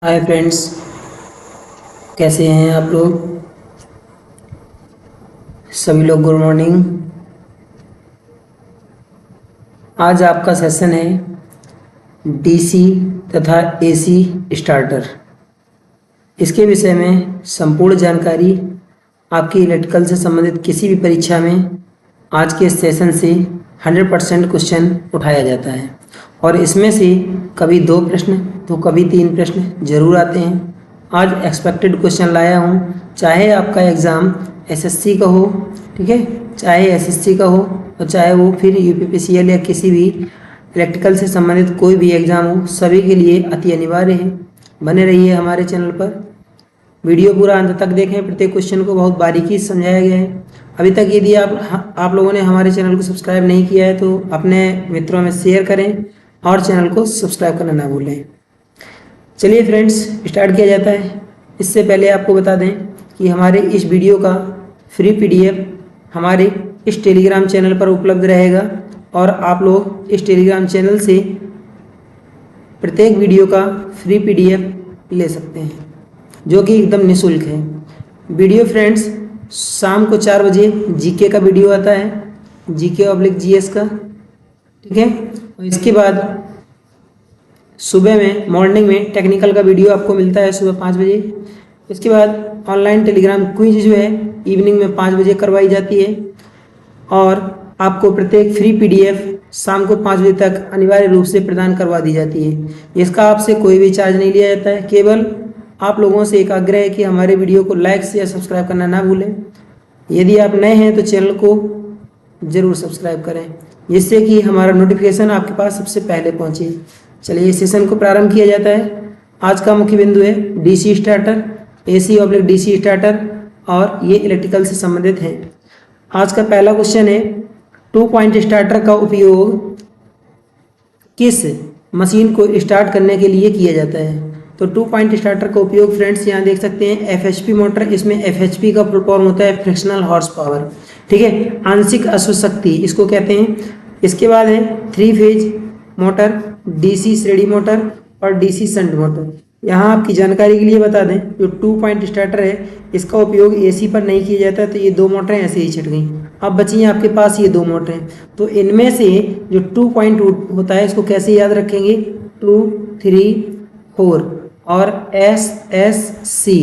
Hi friends, कैसे हैं आप लोग सभी लोग। Good morning. आज आपका सेशन है डीसी तथा एसी स्टार्टर। इसके विषय में संपूर्ण जानकारी आपकी इलेक्ट्रिकल से संबंधित किसी भी परीक्षा में आज के सेशन से 100% क्वेश्चन उठाया जाता है और इसमें से कभी 2 प्रश्न तो कभी 3 प्रश्न जरूर आते हैं। आज एक्सपेक्टेड क्वेश्चन लाया हूँ, चाहे आपका एग्ज़ाम एसएससी का हो, ठीक है, चाहे एसएससी का हो और चाहे वो फिर यूपीपीसीएल या किसी भी इलेक्ट्रिकल से संबंधित कोई भी एग्ज़ाम हो, सभी के लिए अति अनिवार्य है। बने रहिए हमारे चैनल पर, वीडियो पूरा अंत तक देखें। प्रत्येक क्वेश्चन को बहुत बारीकी से समझाया गया है। अभी तक यदि आप लोगों ने हमारे चैनल को सब्सक्राइब नहीं किया है तो अपने मित्रों में शेयर करें और चैनल को सब्सक्राइब करना ना भूलें। चलिए फ्रेंड्स, स्टार्ट किया जाता है। इससे पहले आपको बता दें कि हमारे इस वीडियो का फ्री पीडीएफ हमारे इस टेलीग्राम चैनल पर उपलब्ध रहेगा और आप लोग इस टेलीग्राम चैनल से प्रत्येक वीडियो का फ्री पीडीएफ ले सकते हैं, जो कि एकदम निःशुल्क है। वीडियो फ्रेंड्स, शाम को 4 बजे जीके का वीडियो आता है, जीके/जीएस का, ठीक है। और इसके बाद सुबह में मॉर्निंग में टेक्निकल का वीडियो आपको मिलता है सुबह 5 बजे। इसके बाद ऑनलाइन टेलीग्राम क्विज जो है इवनिंग में 5 बजे करवाई जाती है और आपको प्रत्येक फ्री पीडीएफ शाम को 5 बजे तक अनिवार्य रूप से प्रदान करवा दी जाती है। इसका आपसे कोई भी चार्ज नहीं लिया जाता है, केवल आप लोगों से एक आग्रह है कि हमारे वीडियो को लाइक शेयर सब्सक्राइब करना ना भूलें। यदि आप नए हैं तो चैनल को ज़रूर सब्सक्राइब करें, जिससे कि हमारा नोटिफिकेशन आपके पास सबसे पहले पहुंचे। चलिए सेशन को प्रारंभ किया जाता है। आज का मुख्य बिंदु है डीसी स्टार्टर, एसी/डीसी स्टार्टर, और ये इलेक्ट्रिकल से संबंधित है। आज का पहला क्वेश्चन है 2 पॉइंट स्टार्टर का उपयोग किस मशीन को स्टार्ट करने के लिए किया जाता है। तो 2 पॉइंट स्टार्टर का उपयोग फ्रेंड्स यहाँ देख सकते हैं एफएचपी मोटर, इसमें एफएचपी का फुल फॉर्म होता है फ्रिक्शनल हॉर्स पावर, ठीक है, आंशिक अश्वशक्ति इसको कहते हैं। इसके बाद है 3 फेज मोटर, डीसी श्रेणी मोटर और डीसी शंट मोटर। यहाँ आपकी जानकारी के लिए बता दें, जो 2 पॉइंट स्टार्टर है इसका उपयोग एसी पर नहीं किया जाता है, तो ये 2 मोटरें ऐसे ही छट गई। अब बची आपके पास ये 2 मोटरें, तो इनमें से जो 2 पॉइंट होता है इसको कैसे याद रखेंगे, 2, 3, 4 और SSC।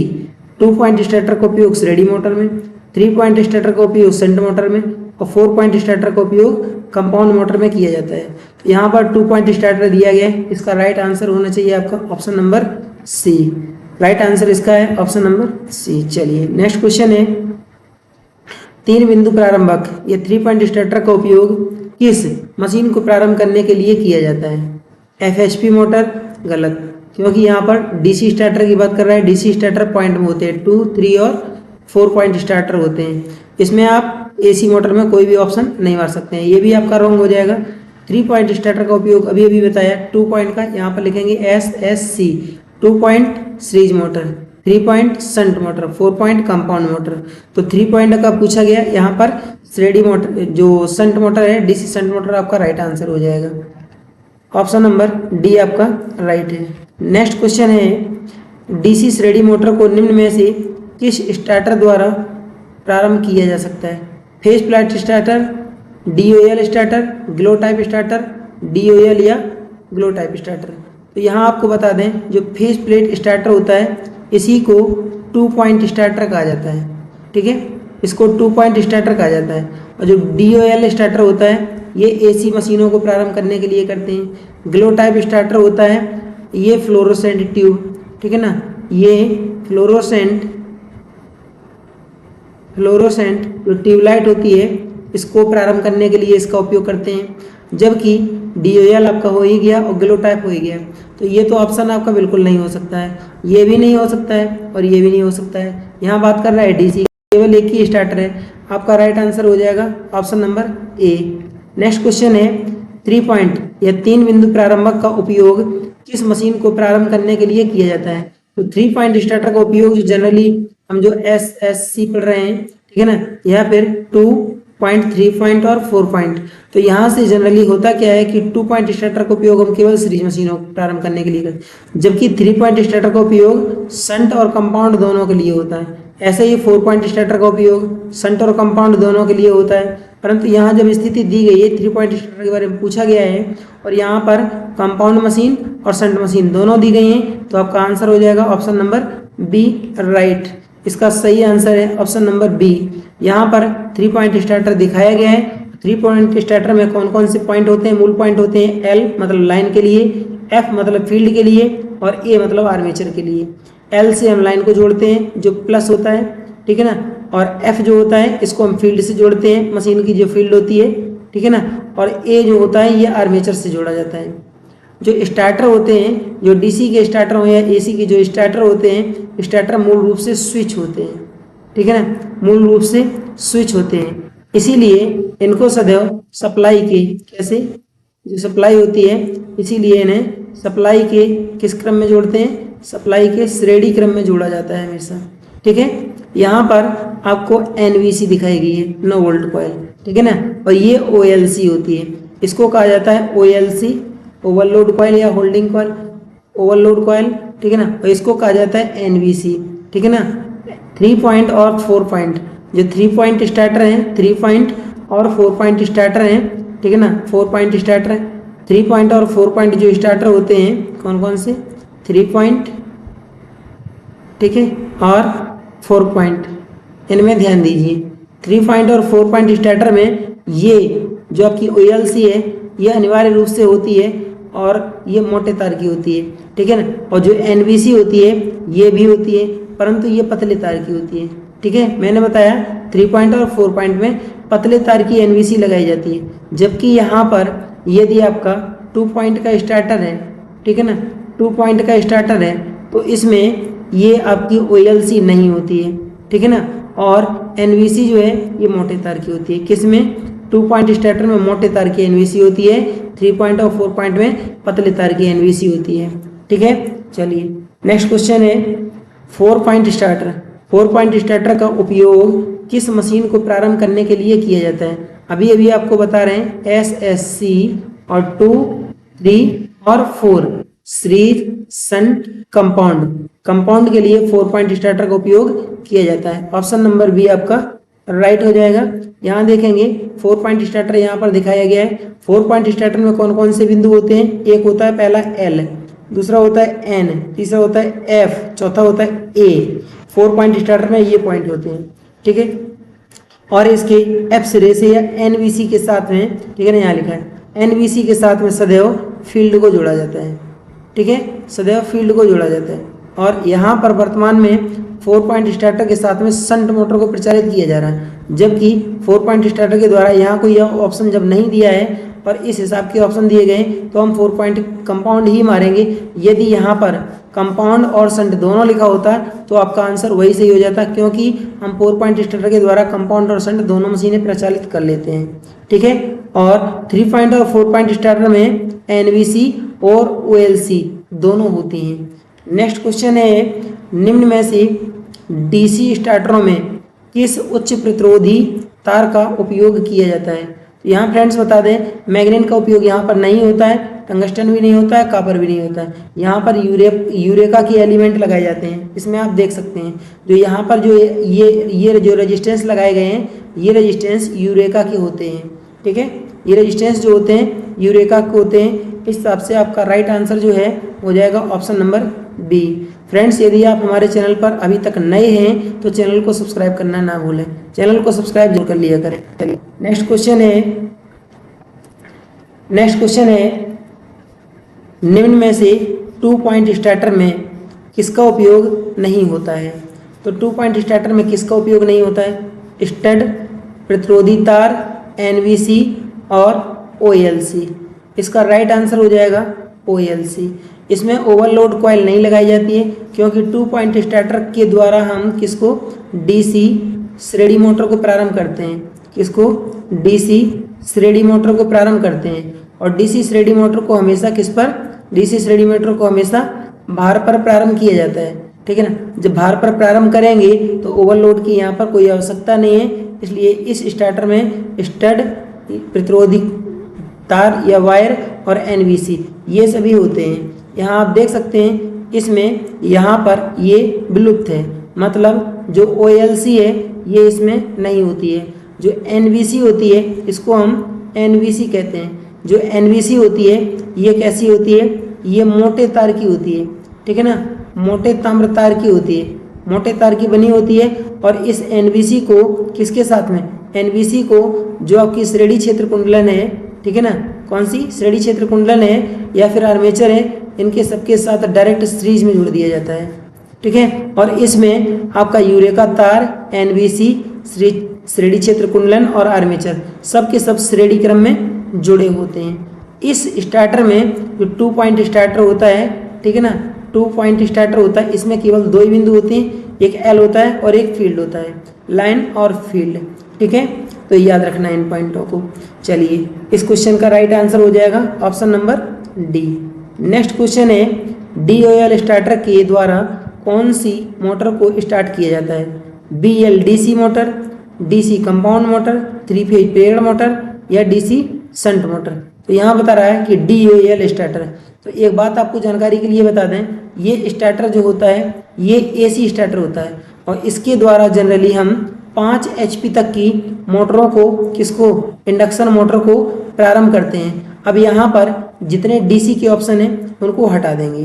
2 पॉइंट स्टार्टर का उपयोग श्रेणी मोटर में, 3 पॉइंट स्टार्टर का उपयोग शंट मोटर में और 4 पॉइंट स्टार्टर का उपयोग कंपाउंड मोटर में किया जाता है। तो यहाँ पर 2 पॉइंट स्टार्टर दिया गया है, इसका राइट आंसर होना चाहिए आपका option number C. Right answer इसका है ऑप्शन नंबर सी। चलिए नेक्स्ट क्वेश्चन है 3 बिंदु प्रारंभक या 3 पॉइंट स्टार्टर का उपयोग किस मशीन को प्रारंभ करने के लिए किया जाता है। एफएचपी मोटर गलत, क्योंकि यहाँ पर डीसी स्टार्टर की बात कर रहा है। डीसी स्टार्टर पॉइंट में होते हैं, 2, 3 और 4 पॉइंट स्टार्टर होते हैं। इसमें आप एसी मोटर में कोई भी ऑप्शन नहीं मार सकते हैं, ये भी आपका रॉन्ग हो जाएगा। 3 पॉइंट स्टार्टर का उपयोग अभी अभी बताया, 2 पॉइंट का यहाँ पर लिखेंगे SSC, 2 point series motor, 3 point shunt motor, 4 point compound motor. तो 3 पॉइंट का पूछा गया, यहाँ पर श्रेणी मोटर जो शंट मोटर है, डीसी शंट मोटर आपका राइट आंसर हो जाएगा। ऑप्शन नंबर डी आपका राइट है। नेक्स्ट क्वेश्चन है डीसी श्रेणी मोटर को निम्न में से किस स्टार्टर द्वारा प्रारंभ किया जा सकता है। Phase plate starter, DOL starter, glow type starter, DOL या ग्लो टाइप स्टार्टर। तो यहाँ आपको बता दें, जो फेज प्लेट स्टार्टर होता है इसी को 2 पॉइंट स्टार्टर कहा जाता है, ठीक है, इसको 2 पॉइंट स्टार्टर कहा जाता है। और जो DOL स्टार्टर होता है ये एसी मशीनों को प्रारंभ करने के लिए करते हैं। ग्लो टाइप स्टार्टर होता है ये फ्लोरोसेंट ट्यूब, ठीक है ना, ये फ्लोरोसेंट जो ट्यूबलाइट होती है इसको प्रारंभ करने के लिए इसका उपयोग करते हैं। जबकि DOL आपका हो ही गया और ग्लो टाइप हो ही गया, तो ये तो ऑप्शन आपका बिल्कुल नहीं हो सकता है, ये भी नहीं हो सकता है और ये भी नहीं हो सकता है। यहाँ बात कर रहा है डीसी, केवल एक ही स्टार्टर है, आपका राइट आंसर हो जाएगा option number A. Next question है 3 पॉइंट या 3 बिंदु प्रारंभक का उपयोग किस मशीन को प्रारंभ करने के लिए किया जाता है। तो 3 पॉइंट स्टार्टर का उपयोग जो जनरली हम जो SSC पढ़ रहे हैं, ठीक है ना, या फिर 2, पॉइंट, 3 पॉइंट और 4 पॉइंट। तो यहाँ से जनरली होता क्या है कि 2 पॉइंट स्टार्टर का उपयोग हम केवल सीरीज मशीनों को प्रारंभ करने के लिए करते हैं, जबकि 3 पॉइंट स्टार्टर का उपयोग शंट और कंपाउंड दोनों के लिए होता है। ऐसे ही 4 पॉइंट स्टार्टर का उपयोग शंट और कंपाउंड दोनों के लिए होता है। परंतु यहाँ जब स्थिति दी गई है, 3 पॉइंट स्टार्टर के बारे में पूछा गया है और यहाँ पर कंपाउंड मशीन और शंट मशीन दोनों दी गई हैं, तो आपका आंसर हो जाएगा ऑप्शन नंबर बी, राइट। इसका सही आंसर है ऑप्शन नंबर बी। यहाँ पर 3 पॉइंट स्टार्टर दिखाया गया है। 3 पॉइंट स्टार्टर में कौन कौन से पॉइंट होते हैं? मूल पॉइंट होते हैं एल मतलब लाइन के लिए, एफ मतलब फील्ड के लिए और ए मतलब आर्मेचर के लिए। एल से हम लाइन को जोड़ते हैं जो प्लस होता है, ठीक है ना, और एफ जो होता है इसको हम फील्ड से जोड़ते हैं, मशीन की जो फील्ड होती है, ठीक है ना, और ए जो होता है ये आर्मेचर से जोड़ा जाता है। जो स्टार्टर होते हैं, जो डीसी के स्टार्टर हो या एसी के जो स्टार्टर होते हैं, स्टार्टर मूल रूप से स्विच होते हैं, ठीक है ना, मूल रूप से स्विच होते हैं। इसीलिए इनको सदैव सप्लाई के, कैसे, जो सप्लाई होती है, इसीलिए इन्हें सप्लाई के किस क्रम में जोड़ते हैं? सप्लाई के श्रेणी क्रम में जोड़ा जाता है हमेशा, ठीक है। यहाँ पर आपको एनवीसी दिखाई गई है, नो वोल्ट कॉइल, ठीक है ना, और ये ओएलसी होती है। इसको कहा जाता है ओएलसी, ओवरलोड कॉइल या होल्डिंग कॉइल, ओवरलोड कॉइल, ठीक है ना, और इसको कहा जाता है एनवीसी, ठीक है ना। 3 पॉइंट और 4 पॉइंट, जो 3 पॉइंट स्टार्टर हैं, 3 पॉइंट और 4 पॉइंट स्टार्टर हैं, ठीक है ना, 4 पॉइंट स्टार्टर हैं। 3 पॉइंट और 4 पॉइंट जो स्टार्टर होते हैं कौन कौन से? 3 पॉइंट, ठीक है, और 4 पॉइंट, इनमें ध्यान दीजिए। 3 पॉइंट और 4 पॉइंट स्टार्टर में ये जो आपकी ओएलसी है ये अनिवार्य रूप से होती है और ये मोटे तार की होती है, ठीक है ना, और जो एनवीसी होती है ये भी होती है, परंतु ये पतले तार की होती है, ठीक है। मैंने बताया 3 पॉइंट और 4 पॉइंट में पतले तार की एनवीसी लगाई जाती है, जबकि यहाँ पर यदि आपका 2 पॉइंट का स्टार्टर है, ठीक है ना, 2 पॉइंट का स्टार्टर है, तो इसमें ये आपकी ओएलसी नहीं होती है, ठीक है ना, और एनवीसी जो है ये मोटे तार की होती है। किसमें? 2 पॉइंट स्टार्टर में मोटे तार की एनवीसी होती है, 3 पॉइंट और 4 पॉइंट में पतले तार की एनवीसी होती है, ठीक है। चलिए नेक्स्ट क्वेश्चन है 4 पॉइंट स्टार्टर। 4 पॉइंट स्टार्टर का उपयोग किस मशीन को प्रारंभ करने के लिए किया जाता है? अभी अभी आपको बता रहे हैं एसएससी और 2, 3 और 4 सीरीज, शंट, कंपाउंड। कंपाउंड के लिए 4 पॉइंट स्टार्टर का उपयोग किया जाता है। ऑप्शन नंबर बी आपका राइट हो जाएगा। यहाँ देखेंगे 4 पॉइंट स्टार्टर यहाँ पर दिखाया गया है। 4 पॉइंट स्टार्टर में कौन कौन से बिंदु होते हैं? एक होता है पहला एल, दूसरा होता है एन, तीसरा होता है एफ, चौथा होता है ए। 4 पॉइंट स्टार्टर में ये पॉइंट होते हैं, ठीक है। और इसके एफ सिरे से या एनवीसी के साथ में, ठीक है ना, यहाँ लिखा है एनवीसी के साथ में सदैव फील्ड को जोड़ा जाता है, ठीक है, सदैव फील्ड को जोड़ा जाता है। और यहाँ पर वर्तमान में 4 पॉइंट स्टार्टर के साथ में शंट मोटर को प्रचारित किया जा रहा है, जबकि 4 पॉइंट स्टार्टर के द्वारा यहाँ कोई यह ऑप्शन जब नहीं दिया है और इस हिसाब के ऑप्शन दिए गए तो हम 4 पॉइंट कंपाउंड ही मारेंगे। यदि यहाँ पर कंपाउंड और शंट दोनों लिखा होता तो आपका आंसर वही सही हो जाता, क्योंकि हम 4 पॉइंट स्टार्टर के द्वारा कंपाउंड और शंट दोनों मशीनें प्रचालित कर लेते हैं, ठीक है। और 3 पॉइंट और 4 पॉइंट स्टार्टर में एनवीसी और ओएलसी दोनों होती हैं। नेक्स्ट क्वेश्चन है निम्न में से डीसी स्टार्टरों में किस उच्च प्रतिरोधी तार का उपयोग किया जाता है? तो यहाँ फ्रेंड्स बता दें, मैग्नीन का उपयोग यहाँ पर नहीं होता है, टंगस्टन भी नहीं होता है, कापर भी नहीं होता है। यहाँ पर यूरेका के एलिमेंट लगाए जाते हैं। इसमें आप देख सकते हैं जो यहाँ पर जो ये जो रेजिस्टेंस लगाए गए हैं, ये रेजिस्टेंस यूरेका के होते हैं, ठीक है। ये रेजिस्टेंस जो होते हैं यूरेका के होते हैं। इस हिसाब से आपका राइट आंसर जो है हो जाएगा ऑप्शन नंबर बी। फ्रेंड्स, यदि आप हमारे चैनल पर अभी तक नए हैं तो चैनल को सब्सक्राइब करना ना भूलें, चैनल को सब्सक्राइब जरूर कर लिया करें। चलिए नेक्स्ट क्वेश्चन है निम्न में से 2 पॉइंट स्टार्टर में किसका उपयोग नहीं होता है? तो 2 पॉइंट स्टार्टर में किसका उपयोग नहीं होता है? स्टड, प्रतिरोधी तार, एनवीसी और ओएलसी। इसका राइट आंसर हो जाएगा ओएलसी। इसमें ओवरलोड कॉइल नहीं लगाई जाती है, क्योंकि 2 पॉइंट स्टार्टर के द्वारा हम किसको? डीसी श्रेणी मोटर को प्रारंभ करते हैं। किसको? डीसी श्रेणी मोटर को प्रारंभ करते हैं। और डीसी श्रेणी मोटर को हमेशा किस पर? डीसी श्रेणी मोटर को हमेशा भार पर प्रारंभ किया जाता है, ठीक है ना। जब भार पर प्रारंभ करेंगे तो ओवरलोड की यहाँ पर कोई आवश्यकता नहीं है, इसलिए इस स्टार्टर में स्टड, प्रतिरोधी तार या वायर और एनवीसी ये सभी होते हैं। यहाँ आप देख सकते हैं इसमें यहाँ पर ये विलुप्त है, मतलब जो OLC है ये इसमें नहीं होती है। जो NVC होती है इसको हम NVC कहते हैं। जो NVC होती है ये कैसी होती है, ये मोटे तार की होती है, ठीक है ना, मोटे ताम्र तार की होती है, मोटे तार की बनी होती है। और इस NVC को किसके साथ में, NVC को जो आपकी श्रेणी क्षेत्र कुंडलन है, ठीक है ना, कौन सी श्रेणी क्षेत्र कुंडलन है या फिर आर्मेचर है, इनके सबके साथ डायरेक्ट सीरीज में जोड़ दिया जाता है, ठीक है। और इसमें आपका यूरेका तार, NVC, श्रेणी क्षेत्र कुंडलन और आर्मेचर सब के सब श्रेणी क्रम में जुड़े होते हैं। इस स्टार्टर में जो 2 पॉइंट स्टार्टर होता है, ठीक है ना, 2 पॉइंट स्टार्टर होता है, इसमें केवल 2 ही बिंदु होते हैं, एक L होता है और एक फील्ड होता है, लाइन और फील्ड, ठीक है। तो याद रखना इन पॉइंटों को। चलिए इस क्वेश्चन का राइट आंसर हो जाएगा option number D. Next question है DOL स्टार्टर के द्वारा कौन सी मोटर को स्टार्ट किया जाता है, BL DC motor, DC compound motor, 3 phase प्रेरण मोटर या DC शंट मोटर। तो यहाँ बता रहा है कि DOL स्टार्टर। तो एक बात आपको जानकारी के लिए बता दें, ये स्टार्टर जो होता है ये AC स्टार्टर होता है और इसके द्वारा जनरली हम 5 HP तक की मोटरों को, किसको, इंडक्शन मोटर को प्रारंभ करते हैं। अब यहाँ पर जितने DC के ऑप्शन हैं उनको हटा देंगे,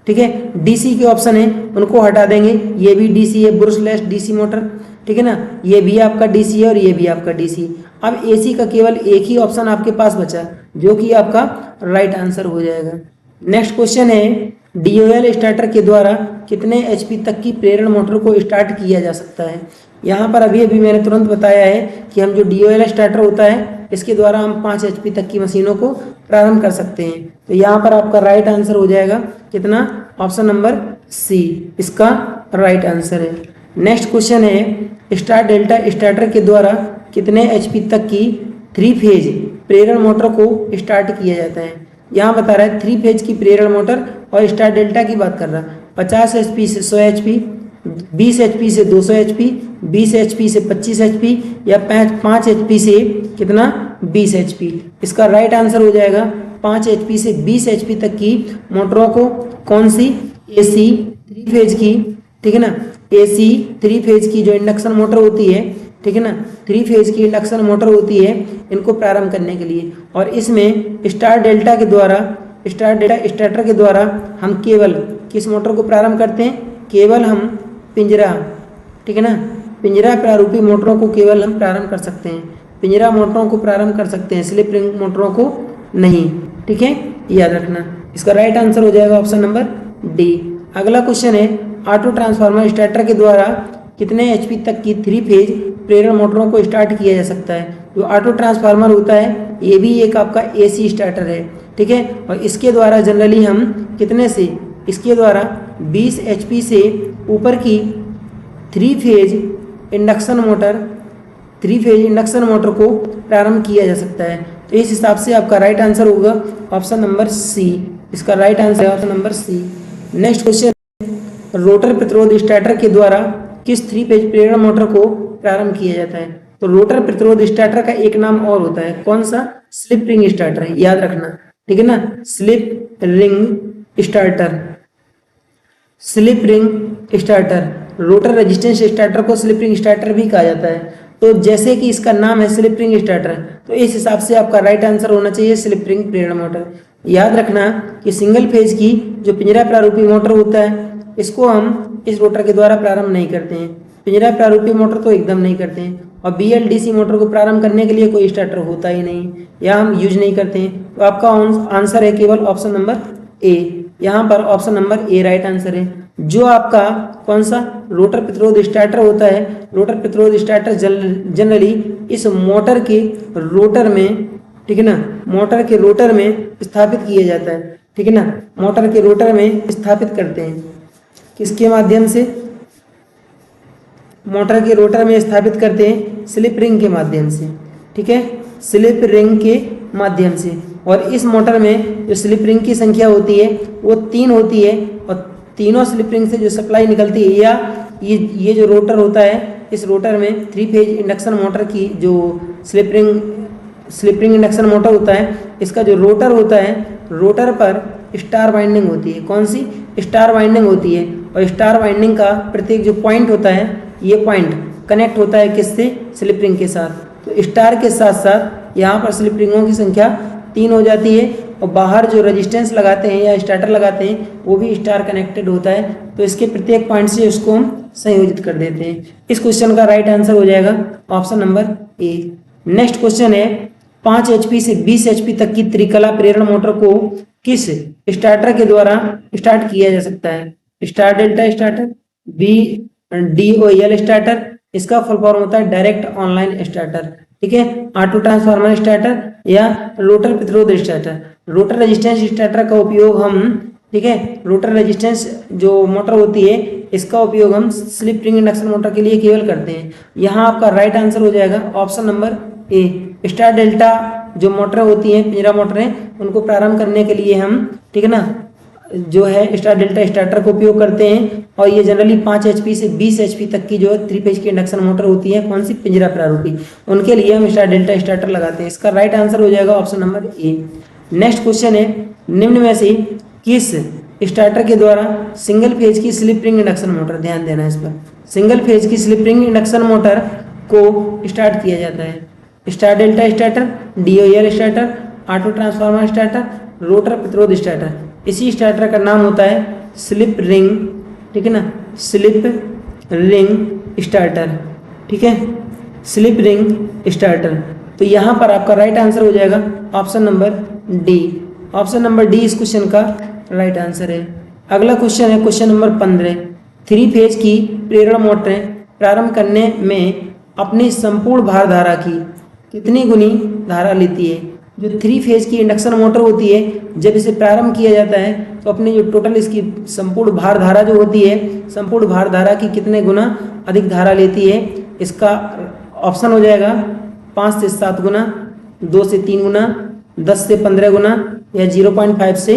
ठीक है, DC के ऑप्शन है उनको हटा देंगे। ये भी DC है, ब्रुशलेस DC मोटर, ठीक है ना, ये भी आपका DC है और ये भी आपका DC। अब AC का केवल एक ही ऑप्शन आपके पास बचा जो कि आपका राइट आंसर हो जाएगा। नेक्स्ट क्वेश्चन है DOL स्टार्टर के द्वारा कितने HP तक की प्रेरण मोटर को स्टार्ट किया जा सकता है। यहाँ पर अभी अभी मैंने तुरंत बताया है कि हम जो DOL स्टार्टर होता है इसके द्वारा हम 5 HP तक की मशीनों को प्रारंभ कर सकते हैं। तो यहाँ पर आपका राइट आंसर हो जाएगा कितना, ऑप्शन नंबर C इसका राइट आंसर है। नेक्स्ट क्वेश्चन है स्टार डेल्टा स्टार्टर के द्वारा कितने HP तक की 3 फेज प्रेरण मोटर को स्टार्ट किया जाता है। यहाँ बता रहा है 3 फेज की प्रेरण मोटर और स्टार डेल्टा की बात कर रहा है। 50 HP से 100 HP, 20 HP से 200 HP, 20 HP से 25 HP या 5 HP से कितना, 20 HP। इसका राइट आंसर हो जाएगा 5 HP से 20 HP तक की मोटरों को कौन सी, AC 3 फेज की, ठीक है ना, AC 3 फेज की जो इंडक्शन मोटर होती है, ठीक है ना, 3 फेज की इंडक्शन मोटर होती है, इनको प्रारंभ करने के लिए। और इसमें स्टार डेल्टा के द्वारा, स्टार डेल्टा स्टार्टर के द्वारा हम केवल किस मोटर को प्रारंभ करते हैं, केवल हम पिंजरा, ठीक है ना, पिंजरा प्रारूपी मोटरों को केवल हम प्रारंभ कर सकते हैं, पिंजरा मोटरों को प्रारंभ कर सकते हैं, स्लिप रिंग मोटरों को नहीं, ठीक है, याद रखना। इसका राइट आंसर हो जाएगा ऑप्शन नंबर डी। अगला क्वेश्चन है ऑटो ट्रांसफार्मर स्टार्टर के द्वारा कितने HP तक की 3 फेज प्रेरण मोटरों को स्टार्ट किया जा सकता है। जो ऑटो ट्रांसफार्मर होता है ये भी एक आपका AC स्टार्टर है, ठीक है, और इसके द्वारा जनरली हम कितने से, इसके द्वारा 20 HP से ऊपर की 3 phase induction motor, 3 phase induction motor को प्रारंभ किया जा सकता है। तो इस हिसाब से आपका राइट आंसर होगा ऑप्शन नंबर C। इसका राइट आंसर है option number C। Next question, rotor प्रतिरोध स्टार्टर के द्वारा किस 3 फेज प्रेरण मोटर को प्रारंभ किया जाता है। तो रोटर प्रतिरोध स्टार्टर का एक नाम और होता है, कौन सा, स्लिप रिंग स्टार्टर है, याद रखना, ठीक है ना, slip ring starter, slip ring starter. Rotor resistance starter को स्लिप रिंग स्टार्टर भी कहा जाता है। तो जैसे कि इसका नाम है स्लिप रिंग स्टार्टर, तो इस हिसाब से आपका राइट आंसर होना चाहिए स्लिप रिंग प्रेरण मोटर। याद रखना कि सिंगल फेज की जो पिंजरा प्रारूपी मोटर होता है इसको हम इस रोटर के द्वारा प्रारंभ नहीं करते हैं, पिंजरा प्रारूपी मोटर तो एकदम नहीं करते हैं। और BL DC मोटर को प्रारंभ करने के लिए कोई स्टार्टर होता ही नहीं या हम यूज नहीं करते हैं। तो आपका आंसर है केवल ऑप्शन नंबर A। यहाँ पर option number A right answer है। जो आपका कौन सा रोटर प्रतिरोध स्टार्टर होता है, रोटर प्रतिरोध स्टार्टर जनरली इस मोटर के रोटर में, ठीक है ना, मोटर के रोटर में स्थापित किया जाता है, ठीक है ना, मोटर के रोटर में स्थापित करते हैं, किसके माध्यम से, मोटर के रोटर में स्थापित करते हैं स्लिप रिंग के माध्यम से, ठीक है, स्लिप रिंग के माध्यम से। और इस मोटर में जो स्लिप रिंग की संख्या होती है वो 3 होती है और तीनों स्लिप रिंग से जो सप्लाई निकलती है, या ये जो रोटर होता है इस रोटर में 3 फेज इंडक्शन मोटर की जो स्लिप रिंग इंडक्शन मोटर होता है, इसका जो रोटर होता है, रोटर पर स्टार वाइंडिंग होती है। कौन सी? स्टार वाइंडिंग होती है। और स्टार वाइंडिंग का प्रत्येक जो पॉइंट होता है, ये पॉइंट कनेक्ट होता है किससे? स्लिप रिंग के साथ। तो स्टार के साथ साथ यहाँ पर स्लिप रिंगों की संख्या 3 हो जाती है, और बाहर जो रेजिस्टेंस लगाते हैं या स्टार्टर लगाते हैं वो भी स्टार कनेक्टेड होता है। तो इसके प्रत्येक पॉइंट से उसको हम संयोजित कर देते हैं। इस क्वेश्चन का राइट आंसर हो जाएगा option number A. Next question है 5 HP से 20 HP तक की त्रिकला प्रेरण मोटर को किस स्टार्टर के द्वारा स्टार्ट किया जा सकता है? Star delta starter, DOL starter, इसका फुल फॉर्म होता है डायरेक्ट ऑनलाइन स्टार्टर, ठीक है, ऑटो ट्रांसफार्मर स्टार्टर या रोटर प्रतिरोध स्टार्टर। रोटर रेजिस्टेंस स्टार्टर का उपयोग हम, ठीक है, रोटर रेजिस्टेंस जो मोटर होती है इसका उपयोग हम स्लिप रिंग इंडक्शन मोटर के लिए केवल करते हैं। यहाँ आपका राइट आंसर हो जाएगा option number A. Star delta जो मोटर होती हैं, पिंजरा मोटरें, उनको प्रारंभ करने के लिए हम, ठीक है ना, जो है स्टार डेल्टा स्टार्टर का उपयोग करते हैं। और ये जनरली 5 HP से 20 HP तक की जो 3 फेज की इंडक्शन मोटर होती है, कौन सी? पिंजरा प्रारूपी, उनके लिए हम स्टार डेल्टा स्टार्टर लगाते हैं। इसका राइट आंसर हो जाएगा option number A. Next question है निम्न में से किस स्टार्टर के द्वारा सिंगल फेज की स्लिप रिंग इंडक्शन मोटर, ध्यान देना इस पर, सिंगल फेज की स्लिप रिंग इंडक्शन मोटर को स्टार्ट किया जाता है? Star delta starter, DOL starter, auto transformer starter, rotor प्रतिरोध स्टार्टर। इसी स्टार्टर का नाम होता है स्लिप रिंग, ठीक है ना, स्लिप रिंग स्टार्टर, ठीक है, स्लिप रिंग स्टार्टर। तो यहाँ पर आपका राइट आंसर हो जाएगा option number D. Option number D इस क्वेश्चन का राइट आंसर है। अगला क्वेश्चन है क्वेश्चन नंबर 15। 3 फेज की प्रेरण मोटरें प्रारंभ करने में अपनी संपूर्ण भार धारा की कितनी गुनी धारा लेती है? जो 3 फेज की इंडक्शन मोटर होती है, जब इसे प्रारंभ किया जाता है तो अपनी जो टोटल इसकी संपूर्ण भार धारा जो होती है, संपूर्ण भार धारा की कितने गुना अधिक धारा लेती है? इसका ऑप्शन हो जाएगा 5 से 7 गुना, 2 से 3 गुना, 10 से 15 गुना या 0.5 से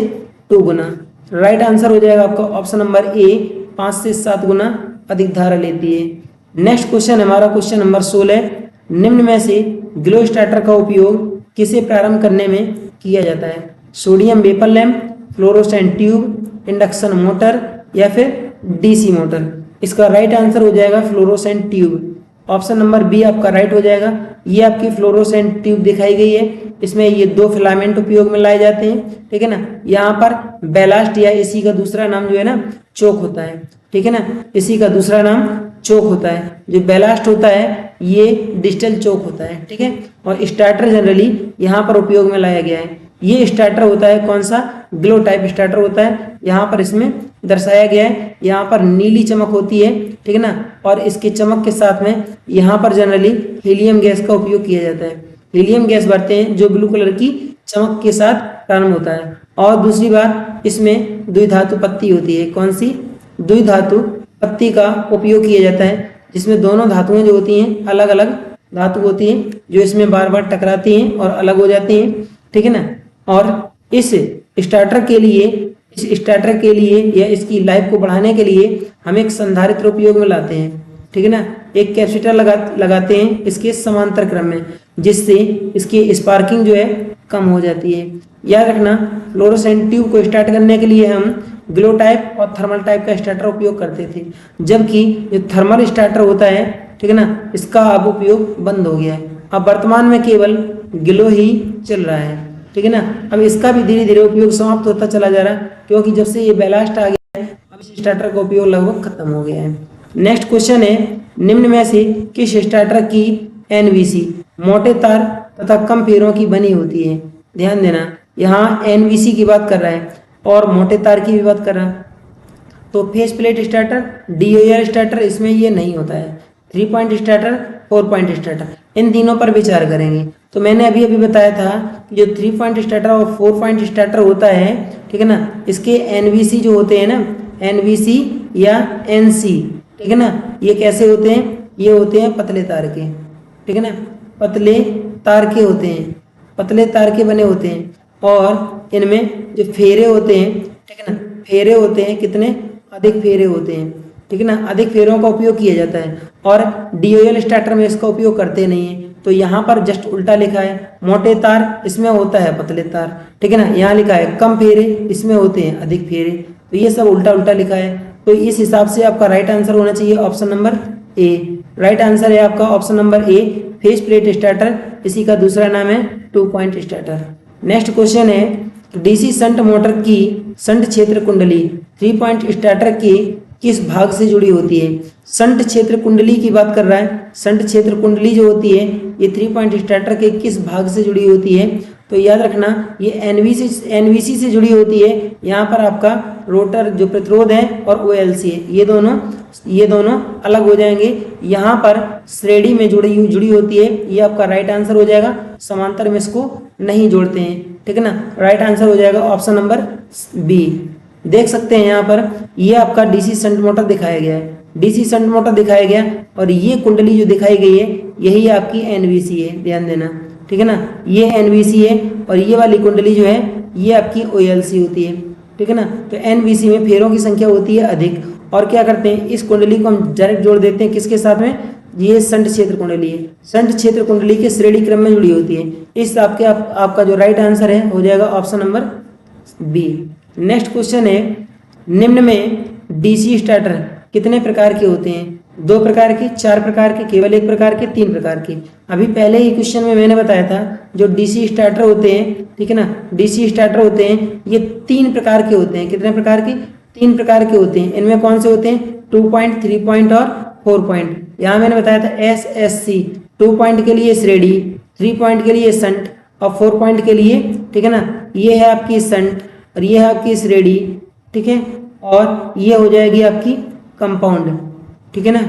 2 गुना। राइट आंसर हो जाएगा आपका ऑप्शन नंबर ए, 5 से 7 गुना अधिक धारा लेती है। नेक्स्ट क्वेश्चन हमारा क्वेश्चन नंबर 16। निम्न में से ग्लो स्टार्टर का उपयोग किसे प्रारंभ करने में किया जाता है? Sodium vapour lamp, fluorescent tube, induction motor या फिर DC मोटर। इसका राइट आंसर हो जाएगा fluorescent tube. Option number B आपका राइट हो जाएगा। ये आपकी फ्लोरोसेंट ट्यूब दिखाई गई है, इसमें ये 2 फिलामेंट उपयोग में लाए जाते हैं, ठीक है ना। यहाँ पर बैलास्ट या इसी का दूसरा नाम जो है ना चोक होता है, ठीक है ना, इसी का दूसरा नाम चोक होता है। जो बैलास्ट होता है ये डिजिटल चोक होता है, ठीक है। और स्टार्टर जनरली यहाँ पर उपयोग में लाया गया है। ये स्टार्टर होता है कौन सा? ग्लो टाइप स्टार्टर होता है। यहाँ पर इसमें दर्शाया गया है, यहाँ पर नीली चमक होती है, ठीक है ना, और इसके चमक के साथ में यहाँ पर जनरली हीलियम गैस का उपयोग किया जाता है। हीलियम गैस भरते हैं जो ब्लू कलर की चमक के साथ प्रारंभ होता है। और दूसरी बात, इसमें द्विधातु पत्ती होती है। कौन सी? द्विधातु पत्ती का उपयोग किया जाता है, जिसमें दोनों धातुएं जो होती हैं अलग अलग धातु होती हैं, जो इसमें बार बार टकराती हैं और अलग हो जाती हैं, ठीक है ना। और इस स्टार्टर के लिए या इसकी लाइफ को बढ़ाने के लिए हम एक संधारित्र उपयोग में लाते हैं, ठीक है ना। एक कैपेसिटर लगाते हैं इसके समांतर क्रम में, जिससे इसकी स्पार्किंग जो है कम हो जाती है। याद रखना, फ्लोरोसेंट ट्यूब को स्टार्ट करने के लिए हम ग्लो टाइप और थर्मल टाइप का स्टार्टर उपयोग करते थे, जबकि जो थर्मल स्टार्टर होता है, ठीक है ना, इसका अब उपयोग बंद हो गया है। अब वर्तमान में केवल ग्लो ही चल रहा है, ठीक है ना। अब इसका भी धीरे धीरे उपयोग समाप्त होता चला जा रहा है, क्योंकि जब से ये बैलास्ट आ गया है अब इस स्टार्टर का उपयोग लगभग खत्म हो गया है। नेक्स्ट क्वेश्चन है, निम्न में से किस स्टार्टर की NVC मोटे तार तथा कम फेरों की बनी होती है? ध्यान देना, यहाँ NVC की बात कर रहा है और मोटे तार की भी बात कर रहा है। तो face plate starter, DOL starter, इसमें ये नहीं होता है। 3 पॉइंट स्टार्टर, 4 पॉइंट स्टार्टर, इन तीनों पर विचार करेंगे। तो मैंने अभी बताया था कि जो 3 पॉइंट स्टार्टर और 4 पॉइंट स्टार्टर होता है, ठीक है ना, इसके NVC जो होते हैं ना, NVC या NC, ठीक है ना, ये कैसे होते हैं? ये होते हैं पतले तार के, ठीक है ना, पतले तार के होते हैं, पतले तार के बने होते हैं। और इनमें जो फेरे होते हैं, ठीक है ना, फेरे होते हैं, कितने? अधिक फेरे होते हैं, ठीक है ना, अधिक फेरों का उपयोग किया जाता है। और DOL स्टार्टर में इसका उपयोग करते नहीं है। तो यहाँ पर जस्ट उल्टा लिखा है, मोटे तार इसमें होता है पतले तार, ठीक है ना। यहाँ लिखा है कम फेरे, इसमें होते हैं अधिक फेरे, तो ये सब उल्टा उल्टा लिखा है। तो इस हिसाब से आपका राइट आंसर होना चाहिए option number A. Right answer है आपका option number A, face plate starter. इसी का दूसरा नाम है 2 पॉइंट स्टार्टर। नेक्स्ट क्वेश्चन है, डीसी शंट मोटर की शंट क्षेत्र कुंडली 3 पॉइंट स्टार्टर के किस भाग से जुड़ी होती है। शंट क्षेत्र कुंडली की बात कर रहा है। शंट क्षेत्र कुंडली जो होती है ये 3 पॉइंट स्टार्टर के किस भाग से जुड़ी होती है। तो याद रखना ये एनवीसी से जुड़ी होती है। यहाँ पर आपका रोटर जो प्रतिरोध है और ओएलसी है, ये दोनों अलग हो जाएंगे। यहाँ पर श्रेणी में जुड़ी होती है, ये आपका राइट आंसर हो जाएगा। समांतर में इसको नहीं जोड़ते हैं, ठीक है ना। राइट आंसर हो जाएगा ऑप्शन नंबर बी। देख सकते हैं यहाँ पर ये आपका डीसी शंट मोटर दिखाया गया है, डीसी शंट मोटर दिखाया गया, और ये कुंडली जो दिखाई गई है यही आपकी एनवीसी है, ध्यान देना, ठीक है ना। ये एनवीसी है और ये वाली कुंडली जो है ये आपकी ओएलसी होती है, ठीक है ना। तो एनवीसी में फेरों की संख्या होती है अधिक, और क्या करते हैं इस कुंडली को हम डायरेक्ट जोड़ देते हैं किसके साथ में, ये शंट क्षेत्र कुंडली है, शंट क्षेत्र कुंडली के श्रेणी क्रम में जुड़ी होती है। इस आपका जो राइट आंसर है हो जाएगा option number B. Next question है, निम्न में डीसी स्टार्टर कितने प्रकार के होते हैं। 2 प्रकार के, 4 प्रकार के, केवल 1 प्रकार के, 3 प्रकार के। अभी पहले ही क्वेश्चन में मैंने बताया था जो डीसी स्टार्टर होते हैं, ठीक है ना, डीसी स्टार्टर होते हैं ये 3 प्रकार के होते हैं। कितने प्रकार के, 3 प्रकार के होते हैं। इनमें कौन से होते हैं, 2 पॉइंट, 3 पॉइंट और 4 पॉइंट। यहाँ मैंने बताया था SSC, 2 पॉइंट के लिए श्रेणी, 3 पॉइंट के लिए शंट और 4 पॉइंट के लिए, ठीक है ना। ये है आपकी शंट और ये है आपकी श्रेणी, ठीक है, और ये हो जाएगी आपकी कंपाउंड, ठीक है ना।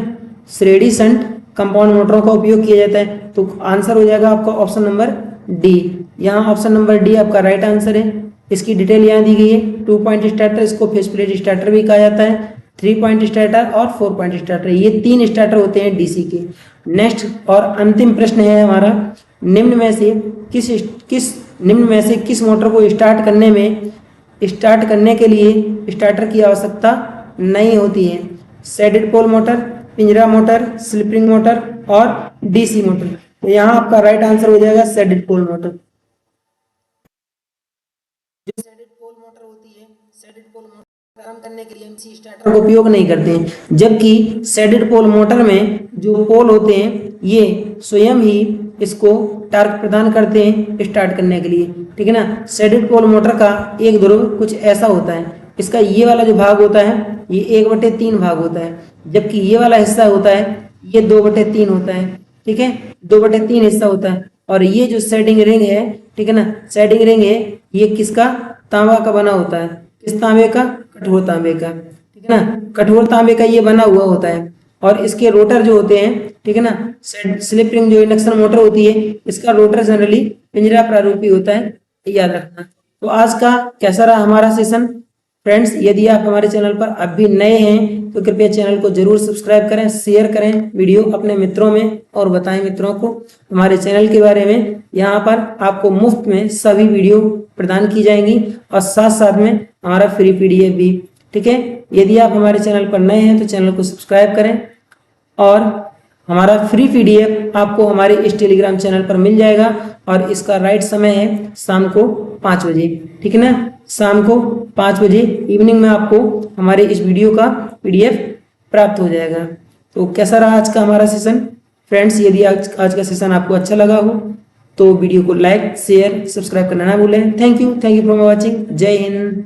श्रेणी शंट कंपाउंड मोटरों का उपयोग किया जाता है। तो आंसर हो जाएगा आपका ऑप्शन नंबर डी। यहाँ ऑप्शन नंबर डी आपका राइट आंसर है। इसकी डिटेल यहाँ दी गई है। 2 पॉइंट स्टार्टर, इसको फेस प्लेट स्टार्टर भी कहा जाता है, 3 पॉइंट स्टार्टर और 4 पॉइंट स्टार्टर, ये 3 स्टार्टर होते हैं डीसी के। नेक्स्ट और अंतिम प्रश्न है हमारा, निम्न में से किस मोटर को स्टार्ट करने के लिए स्टार्टर की आवश्यकता नहीं होती है। सैडेड पोल मोटर, पिंजरा मोटर, स्लिप-रिंग मोटर और डीसी मोटर। तो यहाँ आपका राइट आंसर हो जाएगा सैडेड पोल मोटर। जो सैडेड पोल मोटर होती है, सैडेड पोल मोटर काम करने के लिए हम सी स्टार्टर का उपयोग नहीं करते हैं, जबकि सैडेड पोल मोटर में जो पोल होते हैं ये स्वयं ही इसको टार्क प्रदान करते हैं स्टार्ट करने के लिए, ठीक है ना। सैडेड पोल मोटर का एक ध्रुव कुछ ऐसा होता है, इसका ये वाला जो भाग होता है ये 1/3 भाग होता है, जबकि ये वाला हिस्सा होता है ये 2/3 होता है, ठीक है, 2/3 हिस्सा होता है। और ये जो सेडिंग रिंग है, ठीक है ना, सेडिंग रिंग है ये किसका, तांबा का बना होता है। किस तांबे का, कठोर तांबे का, ठीक है ना, कठोर तांबे का ये बना हुआ होता है। और इसके रोटर जो होते हैं, ठीक है ना, स्लिप रिंग जो इंडक्शन मोटर होती है इसका रोटर जनरली पिंजरा प्रारूपी होता है, याद रखना। तो आज का कैसा रहा हमारा सेशन फ्रेंड्स। यदि आप हमारे चैनल पर अब भी नए हैं तो कृपया चैनल को जरूर सब्सक्राइब करें, शेयर करें वीडियो अपने मित्रों में और बताएं मित्रों को हमारे चैनल के बारे में। यहाँ पर आपको मुफ्त में सभी वीडियो प्रदान की जाएंगी और साथ साथ में हमारा फ्री PDF भी, ठीक है। यदि आप हमारे चैनल पर नए हैं तो चैनल को सब्सक्राइब करें और हमारा फ्री PDF आपको हमारे इस टेलीग्राम चैनल पर मिल जाएगा और इसका राइट समय है शाम को 5 बजे, ठीक है ना। शाम को 5 बजे इवनिंग में आपको हमारे इस वीडियो का PDF प्राप्त हो जाएगा। तो कैसा रहा आज का हमारा सेशन फ्रेंड्स। यदि आज का सेशन आपको अच्छा लगा हो तो वीडियो को लाइक, शेयर, सब्सक्राइब करना ना भूलें। Thank you for watching. जय हिंद।